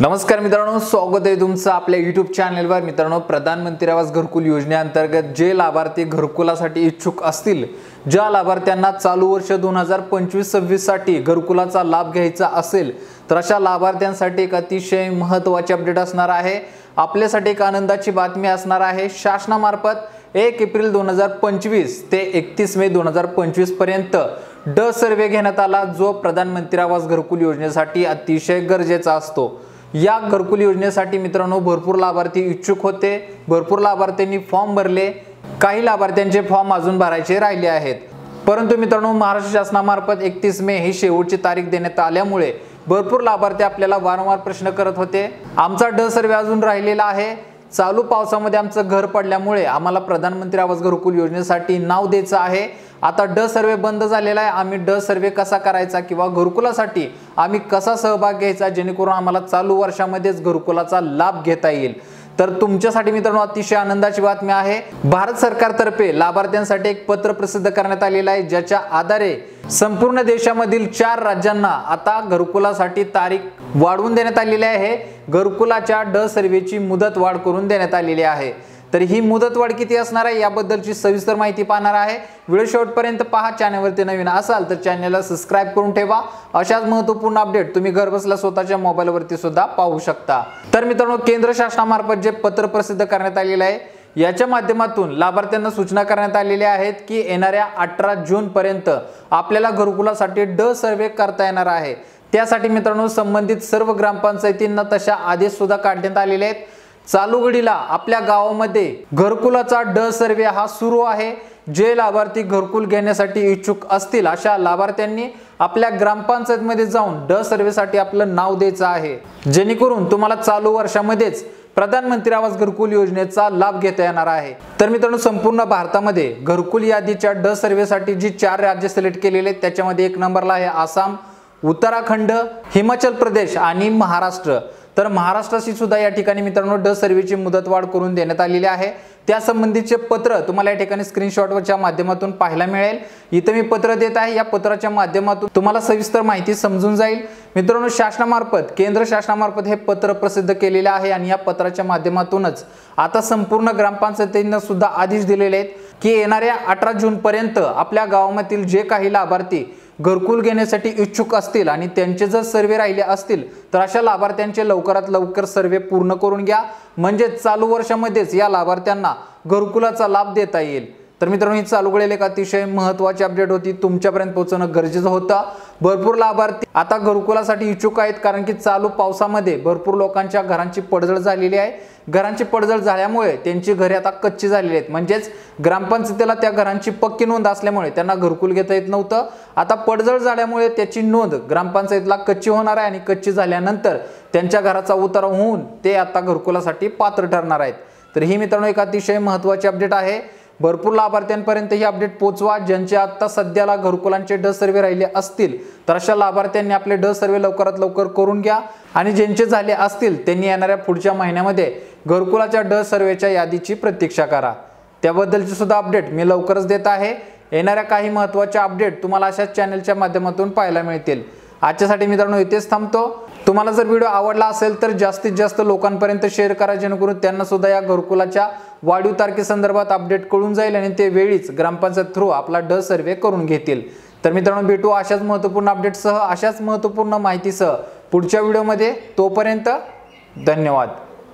नमस्कार मित्रांनो, स्वागत आहे तुमचं आपल्या YouTube चॅनलवर। मित्रांनो, प्रधानमंत्री आवास घरकुल योजनेअंतर्गत जे लाभार्थी घरकुलासाठी इच्छुक असतील, ज्या लाभार्थ्यांना चालू वर्ष 2025-26 साठी घरकुलाचा लाभ घ्यायचा असेल, तर अशा लाभार्थ्यांसाठी एक अतिशय महत्त्वाची अपडेट असणार आहे। आपल्यासाठी एक आनंदाची बातमी असणार आहे। शासनामार्फत 1 एप्रिल 2025 ते 31 मे 2025 पर्यंत ड सर्वे घेण्यात आला, जो प्रधानमंत्री आवास घरकुल योजनेसाठी अतिशय गरजेचा असतो। या घरकुल योजनेसाठी मित्रांनो भरपूर लाभार्थी इच्छुक होते, भरपूर लाभार्थ्यांनी फॉर्म भरले, काही लाभार्थ्यांचे फॉर्म अजून भरायचे राहिले आहेत। परंतु मित्रांनो, महाराष्ट्र शासनामार्फत 31 मे ही शेवटची तारीख देण्यात आल्यामुळे भरपूर लाभार्थी आपल्याला वारंवार प्रश्न करत होते, आमचा ड सर्वे अजून राहिलेला आहे, चालू पावसामध्ये आमचं घर पडल्यामुळे आम्हाला प्रधानमंत्री आवास घरकुल योजनेसाठी नाव द्यायचं आहे। आता ड सर्वे बंद झालेला आहे, आम्ही ड सर्वे कसा करायचा किंवा घरकुलासाठी आम्ही कसा सहभाग घ्यायचा जेणेकरून आम्हाला चालू वर्षामध्येच घरकुलाचा लाभ घेता येईल। तर तुमच्यासाठी मित्रांनो अतिशय आनंदाची बातमी आहे। भारत सरकारतर्फे लाभार्थ्यांसाठी एक पत्र प्रसिद्ध करण्यात आलेलं आहे, ज्याच्या आधारे संपूर्ण देशामधील 4 राज्यांना आता घरकुलासाठी तारीख वाढवून देण्यात आलेली आहे। घरकुलाच्या ड सर्वेची मुदत वाढ करून देण्यात आलेली आहे। तर ही मुदतवाढ किती असणार आहे याबद्दलची सविस्तर माहिती पाहणार आहे। व्हिडिओ शेवटपर्यंत पहा। चॅनलवरती नवीन असाल तर चॅनलला सबस्क्राइब करून ठेवा। अशाच महत्त्वपूर्ण अपडेट तुम्ही घरबसल्या स्वतःच्या मोबाईलवरती सुद्धा पाहू शकता। तर मित्रांनो, केंद्र शासनामार्फत जे पत्र प्रसिद्ध करण्यात आलेले आहे, याच्या माध्यमातून लाभार्थ्यांना सूचना करण्यात आलेल्या आहेत की येणाऱ्या 18 जून पर्यंत आपल्याला घरकुलासाठी ड सर्वे करता येणार आहे। त्यासाठी मित्रांनो संबंधित सर्व ग्रामपंचायतींना तशा आदेश सुद्धा काढण्यात आलेले आहेत। चालू घडीला आपल्या गावामध्ये घरकुलाचा ड सर्वे हा सुरू आहे। जे लाभार्थी घरकुल घेण्यासाठी इच्छुक असतील अशा लाभार्थ्यांनी आपल्या ग्रामपंचायतमध्ये जाऊन ड सर्वेसाठी आपलं नाव द्यायचं आहे, जेणेकरून तुम्हाला चालू वर्षामध्येच प्रधानमंत्री आवास घरकुल योजनेचा लाभ घेता येणार आहे। तर मित्रांनो, संपूर्ण भारतामध्ये घरकुल यादीच्या ड सर्वेसाठी जी 4 राज्य सिलेक्ट केलेले आहेत, त्याच्यामध्ये 1 नंबरला आहे आसाम, उत्तराखंड, हिमाचल प्रदेश आणि महाराष्ट्र। तर महाराष्ट्राशी सुद्धा या ठिकाणी मित्रांनो ड सर्वेची मुदतवाढ करून देण्यात आलेली आहे। त्या संबंधीचे पत्र तुम्हाला या ठिकाणी स्क्रीनशॉटवरच्या माध्यमातून पाहायला मिळेल। इथे मी पत्र देत आहे, या पत्राच्या माध्यमातून तुम्हाला सविस्तर माहिती समजून जाईल। मित्रांनो, शासनामार्फत केंद्र शासनामार्फत हे पत्र प्रसिद्ध केलेले आहे आणि या पत्राच्या माध्यमातूनच आता संपूर्ण ग्रामपंचायतींना सुद्धा आदेश दिलेले आहेत की येणाऱ्या 18 जून पर्यंत आपल्या गावामधील जे काही लाभार्थी घरकुल घेण्यासाठी इच्छुक असतील आणि त्यांचे जर सर्वे राहिले असतील तर अशा लाभार्थ्यांचे लवकरात लवकर सर्वे पूर्ण करून घ्या, म्हणजे चालू वर्षामध्येच या लाभार्थ्यांना घरकुलाचा लाभ देता येईल। तर मित्रांनो, ही चालू घडलेली एक अतिशय महत्त्वाची अपडेट होती, तुमच्यापर्यंत पोहोचणं गरजेचं होतं। भरपूर लाभार्थी आता घरकुलासाठी इच्छुक आहेत, कारण की चालू पावसामध्ये भरपूर लोकांच्या घरांची पडझड झालेली आहे। घरांची पडझड झाल्यामुळे त्यांची घरे आता कच्ची झालेली आहेत, म्हणजेच ग्रामपंचायतीला त्या घरांची पक्की नोंद असल्यामुळे त्यांना घरकुल घेता येत नव्हतं। आता पडझड झाल्यामुळे त्याची नोंद ग्रामपंचायतीला कच्ची होणार आहे आणि कच्ची झाल्यानंतर त्यांच्या घराचा उतारा होऊन ते आता घरकुलासाठी पात्र ठरणार आहेत। तर ही मित्रांनो एक अतिशय महत्त्वाची अपडेट आहे। भरपूर लाभार्थ्यांपर्यंत ही अपडेट पोहोचवा। ज्यांचे आता सध्याला घरकुलांचे ड सर्वे राहिले असतील तर अशा लाभार्थ्यांनी आपले ड सर्वे लवकरात लवकर करून घ्या, आणि ज्यांचे झाले असतील त्यांनी येणाऱ्या पुढच्या महिन्यामध्ये घरकुलाच्या ड सर्वेच्या यादीची प्रतीक्षा करा। त्याबद्दलची सुद्धा अपडेट मी लवकरच देत आहे। येणाऱ्या काही महत्त्वाच्या अपडेट तुम्हाला अशाच चॅनलच्या माध्यमातून पाहायला मिळतील। आजच्यासाठी मित्रांनो इथेच थांबतो। तुम्हाला जर व्हिडिओ आवडला असेल तर जास्तीत जास्त लोकांपर्यंत शेअर करा, जेणेकरून त्यांना सुद्धा या घरकुलाच्या वाढीव तारखेसंदर्भात अपडेट कळून जाईल आणि ते वेळीच ग्रामपंचायत थ्रू आपला ड सर्वे करून घेतील। तर मित्रांनो, भेटू अशाच महत्त्वपूर्ण अपडेटसह, अशाच महत्त्वपूर्ण माहितीसह पुढच्या व्हिडिओमध्ये। तोपर्यंत धन्यवाद।